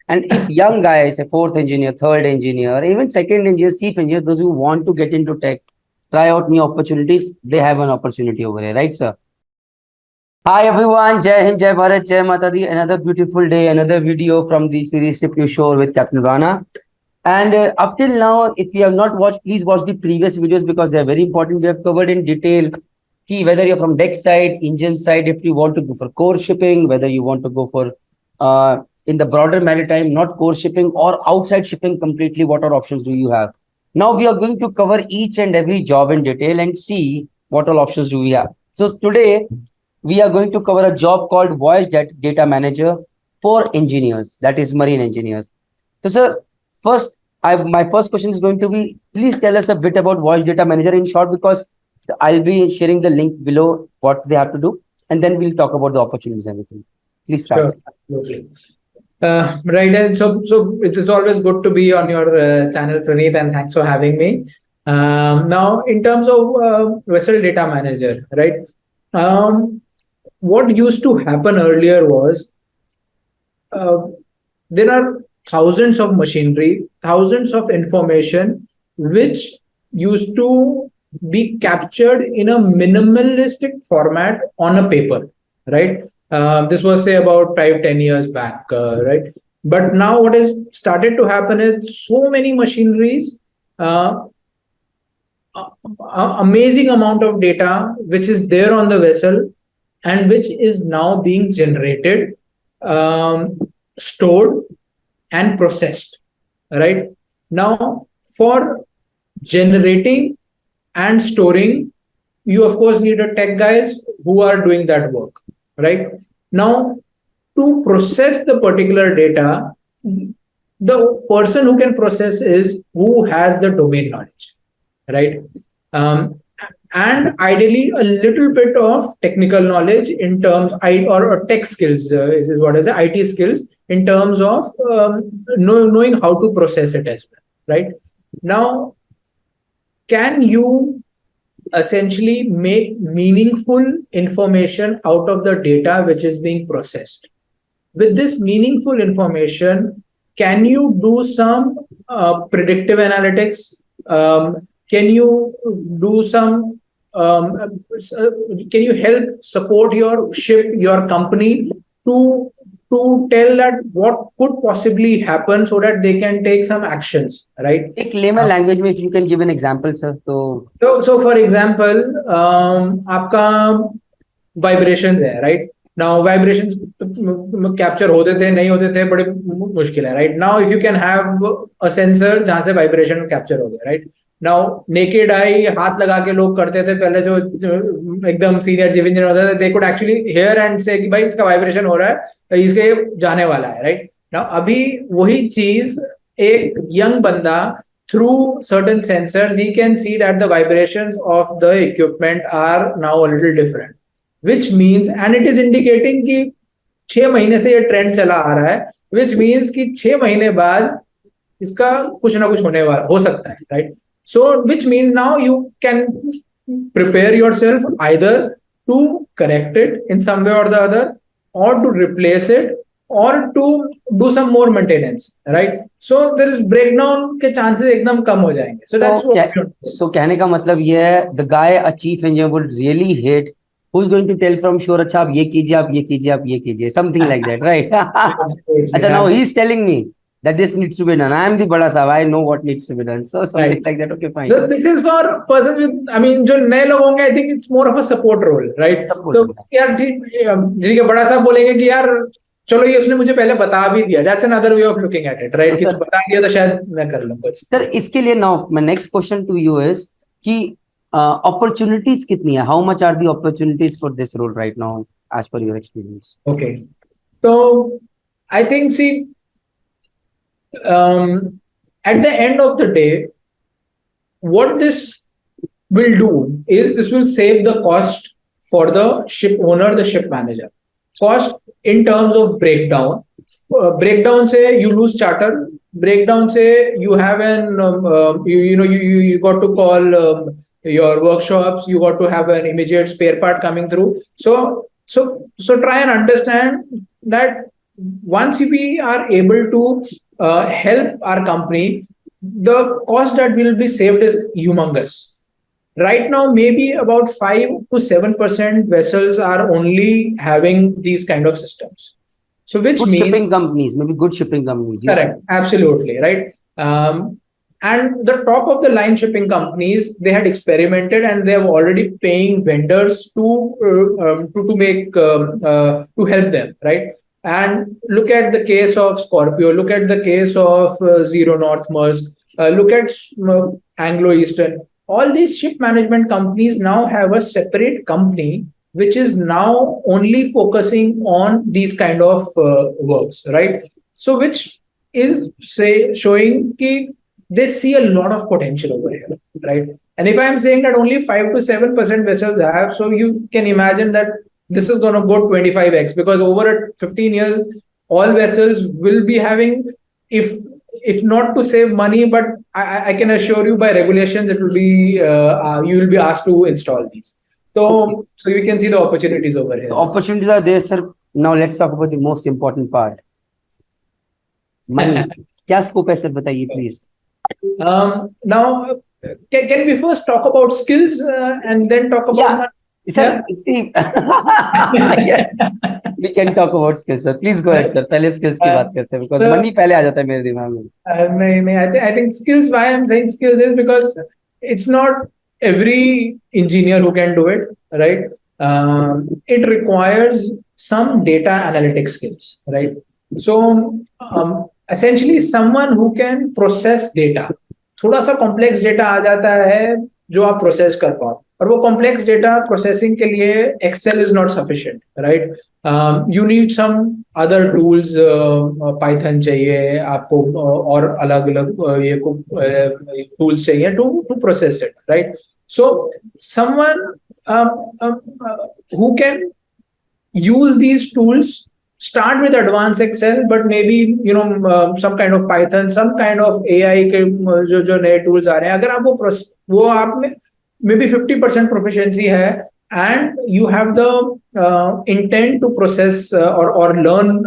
And if young guys, a fourth engineer, third engineer, even second engineer, chief engineer, those who want to get into tech, try out new opportunities, they have an opportunity over here, right, sir? Hi everyone, Jai Hind, Jai Bharat, Jai Mata Di. Another beautiful day, another video from the series Ship You Show with Captain Rana. And up till now, if you have not watched, please watch the previous videos because they are very important. We have covered in detail key whether you're from deck side, engine side, if you want to go for core shipping, whether you want to go for in the broader maritime, not core shipping or outside shipping completely, what are options do you have? Now we are going to cover each and every job in detail and see what all options do we have. So today we are going to cover a job called voyage data manager for engineers, that is marine engineers. So sir, first, my first question is going to be, please tell us a bit about voyage data manager in short, because I'll be sharing the link below what they have to do, and then we'll talk about the opportunities and everything. Please start. Sure, absolutely. Right, and so it is always good to be on your channel, Praneeth, and thanks for having me. Now, in terms of vessel data manager, right? What used to happen earlier was there are thousands of machinery, thousands of information, which used to be captured in a minimalistic format on a paper, right? This was say about 5-10 years back, right? But now what has started to happen is so many machineries, amazing amount of data which is there on the vessel and which is now being generated, stored and processed, right? Now for generating and storing, you of course need a tech guys who are doing that work, right? Now to process the particular data, the person who can process is who has the domain knowledge, right? And ideally a little bit of technical knowledge in terms or tech skills, is what is the IT skills in terms of knowing how to process it as well, right? Now, can you essentially make meaningful information out of the data which is being processed? With this meaningful information, can you do some predictive analytics? Can you do some, can you help support your ship, your company to tell that what could possibly happen so that they can take some actions, right? Take layman language, if you can give an example, sir. So for example, आपका vibrations है, right? Now vibrations capture होते थे नहीं होते थे बड़े मुश्किल है, right? Now if you can have a sensor जहाँ से vibration capture हो गया, right? Now naked eye हाथ लगा के लोग करते थे पहले, जो एकदम सीनियर चीफ इंजीनियर होते थे, they could actually hear and say कि भाई इसका वाइब्रेशन हो रहा है, इसके जाने वाला है, right? Now अभी वही चीज एक यंग बंदा through certain sensors he can see that the vibrations of the equipment are now a little different, which means, and it is indicating कि 6 महीने से ये ट्रेंड चला आ रहा है, which means कि 6 महीने बाद इसका कुछ ना कुछ होने वाला हो सकता है, right? So which means now you can prepare yourself either to correct it in some way or the other, or to replace it, or to do some more maintenance, right? So there is breakdown के chances एकदम कम हो जाएंगे. So that's what. So कहने का मतलब ये है, the guy a chief engineer would really hate who's going to tell from sure, अच्छा आप ये कीजिए, आप ये कीजिए, आप ये कीजिए, something like that, right? अच्छा, now he's telling me that this needs to be done. I am the bada sahab, I know what needs to be done. So something Right. like that. Okay, fine. So this is for person with, I mean, जो नए लोग होंगे, I think it's more of a support role, right? तो यार ठीक है, बड़ा साहब बोलेंगे कि यार चलो ये उसने मुझे पहले बता भी दिया. That's another way of looking at it, right? कि बता दिया तो शायद मैं कर लूँ कुछ. Sir, इसके लिए now my next question to you is कि opportunities कितनी है? How much are the opportunities for this role right now, as per your experience? Okay, so I think see. At the end of the day, what this will do is this will save the cost for the ship owner, the ship manager. Cost in terms of breakdown. Breakdown say you lose charter. Breakdown say you have an you got to call your workshops. You got to have an immediate spare part coming through. So try and understand that once we are able to help our company, the cost that will be saved is humongous. Right now, maybe about 5 to 7% vessels are only having these kind of systems. So, which Good means shipping companies, maybe good shipping companies. You correct, absolutely right. And the top of the line shipping companies, they had experimented and they have already paying vendors to make to help them, right? And look at the case of Scorpio, look at the case of Zero North Maersk, look at Anglo Eastern. All these ship management companies now have a separate company which is now only focusing on these kind of works, right? So which is say showing ki they see a lot of potential over here, right? And if I am saying that only 5 to 7% vessels have, so you can imagine that this is going to go 25x, because over 15 years, all vessels will be having, if not to save money, but I can assure you by regulations, it will be you will be asked to install these. So you can see the opportunities over here. The opportunities are there, sir. Now let's talk about the most important part. Money. क्या scope है sir? बताइए please. Now, can we first talk about skills and then talk about money? Sir, see, yes, we can talk about skills, sir. Please go ahead, sir. पहले skills की बात करते हैं because money पहले आ जाता है मेरे दिमाग में. नहीं, I think skills. Why I'm saying skills is because it's not every engineer who can do it, right? It requires some data analytics skills, right? So essentially, someone who can process data. थोड़ा सा complex data आ जाता है जो आप process कर पाओ, और वो कॉम्प्लेक्स डेटा प्रोसेसिंग के लिए Excel is not sufficient, right? You need some other tools, Python चाहिए आपको, और अलग अलग ये टूल्स चाहिए to process it, right? So someone who can use these tools, start with advanced Excel, but maybe some kind of Python, some kind of AI के जो नए tools आ रहे हैं, अगर आप वो आप में maybe 50% proficiency है, and you have the intent to process or learn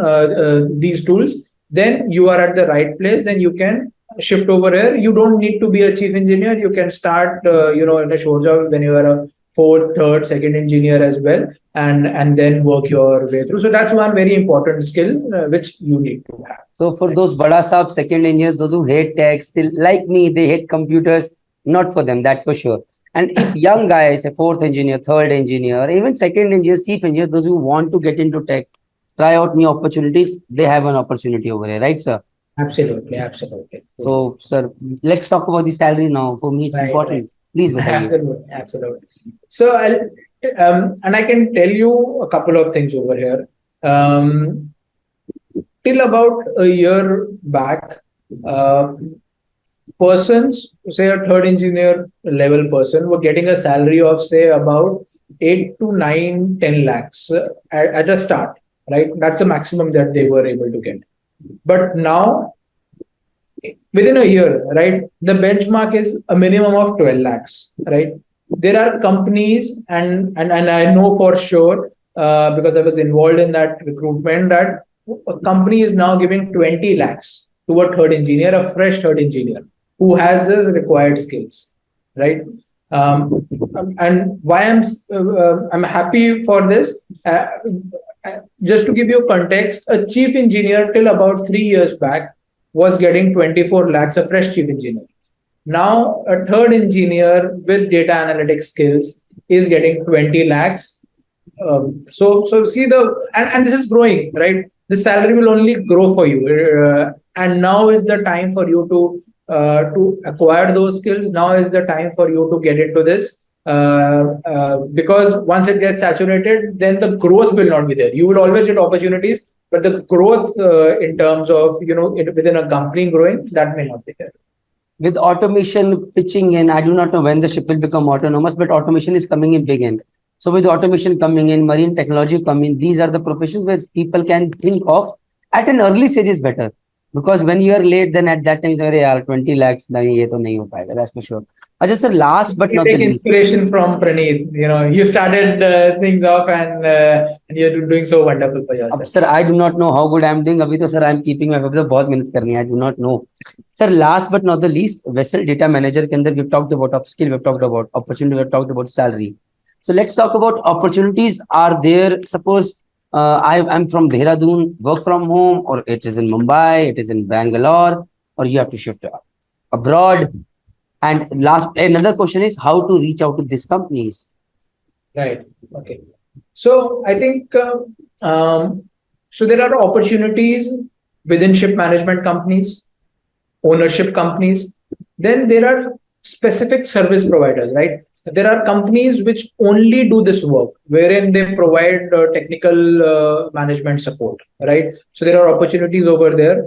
these tools, then you are at the right place. Then you can shift over here. You don't need to be a chief engineer. You can start in a short job when you are a fourth, third, second engineer as well, and then work your way through. So that's one very important skill which you need to have. So for those bada saab second engineers, those who hate tech, still like me, they hate computers. Not for them, that's for sure. And if young guys, a fourth engineer, third engineer, even second engineer, chief engineer, those who want to get into tech, try out new opportunities, they have an opportunity over here, right, sir? Absolutely, absolutely. So, sir, let's talk about the salary now. For me, it's important. Right. Please, absolutely, absolutely. So, and I can tell you a couple of things over here. Till about a year back, persons, say a third engineer level person, were getting a salary of say about 8 to 9, 10 lakhs at a start, right? That's the maximum that they were able to get. But now, within a year, right, the benchmark is a minimum of 12 lakhs, right? There are companies, and I know for sure, because I was involved in that recruitment, that a company is now giving 20 lakhs to a third engineer, a fresh third engineer who has this required skills, right? And why I'm happy for this. Just to give you context, a chief engineer till about 3 years back was getting 24 lakhs, a fresh chief engineer. Now, a third engineer with data analytics skills is getting 20 lakhs. So see and this is growing, right? The salary will only grow for you. And now is the time for you to acquire those skills. Now is the time for you to get into this. Because once it gets saturated, then the growth will not be there. You will always get opportunities, but the growth in terms of, within a company growing, that may not be there. With automation pitching in, I do not know when the ship will become autonomous, but automation is coming in big end. So with automation coming in, marine technology coming, these are the professions where people can think of at an early stage is better. Because when you are late, then at that time, 20 lakhs, that's for sure. Ajay sir, last but You not the take least. inspiration from Praneeth. You started things off, and you're doing so wonderful for अब yourself. Sir I do not know how good I am doing अभी तो sir I am keeping my तो बहुत मेहनत करनी है I do not know sir last but not the least vessel data manager के अंदर we talked about upskill we talked about opportunity we talked about salary so let's talk about opportunities are there suppose I am from Dehradun work from home or it is in Mumbai it is in Bangalore or you have to shift abroad and last another question is how to reach out to these companies. Right. Okay. So I think so there are opportunities within ship management companies, ownership companies. Then there are specific service providers, right? There are companies which only do this work, wherein they provide technical management support, right? So there are opportunities over there.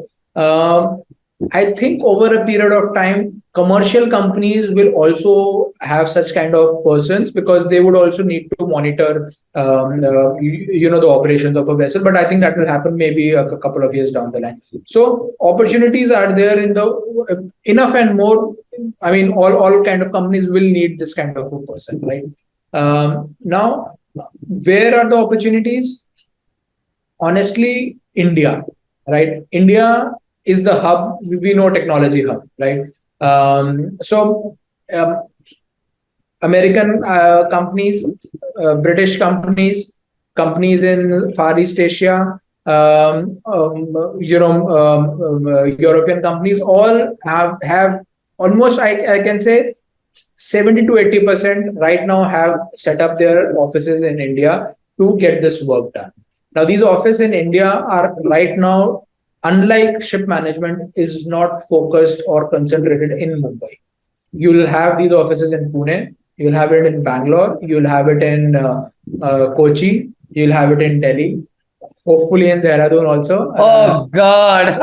I think over a period of time, commercial companies will also have such kind of persons because they would also need to monitor, the operations of a vessel. But I think that will happen maybe a couple of years down the line. So opportunities are there in the enough and more. I mean, all kind of companies will need this kind of a person, right? Now, where are the opportunities? Honestly, India, right? India is the hub. We know technology hub, right? So American companies, British companies, companies in Far East Asia, European companies all have almost I can say 70 to 80% right now have set up their offices in India to get this work done. Now, these offices in India are right now, unlike ship management, is not focused or concentrated in Mumbai. You'll have these offices in Pune, you'll have it in Bangalore, you'll have it in Kochi, you'll have it in Delhi, hopefully in Dehradun also. Oh God.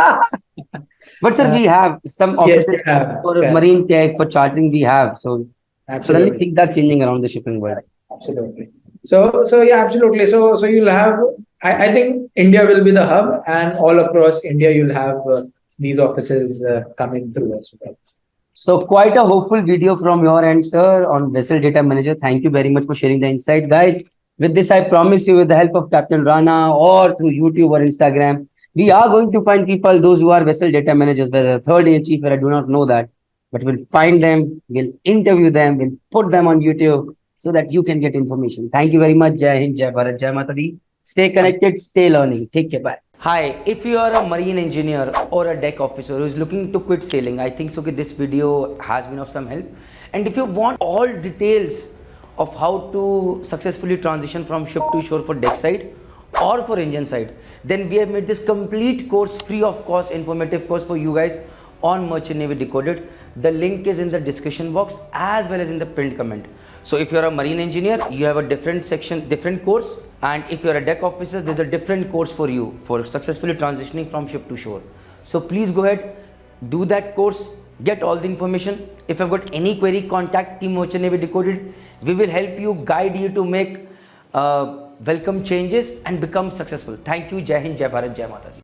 But sir, we have some Yes, offices for marine tech, for chartering we have. So suddenly absolutely. things are changing around the shipping world. Absolutely. So yeah, absolutely. So you'll have. I think India will be the hub, and all across India you'll have these offices coming through as well. So quite a hopeful video from your end, sir, on Vessel Data Manager. Thank you very much for sharing the insights, guys. With this, I promise you, with the help of Captain Rana or through YouTube or Instagram, we are going to find people, those who are Vessel Data Managers, whether third year chief, I do not know that, but we'll find them, we'll interview them, we'll put them on YouTube so that you can get information. Thank you very much. Jai Hind, Jai Bharat, Jai Mata Di. Stay connected, stay learning. Take care. Bye. Hi, if you are a marine engineer or a deck officer who is looking to quit sailing, I think so this video has been of some help. And if you want all details of how to successfully transition from ship to shore for deck side or for engine side, then we have made this complete course free of cost, informative course for you guys on Merchant Navy Decoded. The link is in the description box as well as in the pinned comment. So if you're a marine engineer, you have a different section, different course. And if you're a deck officer, there's a different course for you for successfully transitioning from ship to shore. So please go ahead, do that course, get all the information. If you've got any query, contact Team Merchant Navy Decoded. We will help you, guide you to make welcome changes and become successful. Thank you. Jai Hind, Jai Bharat, Jai Mata Di.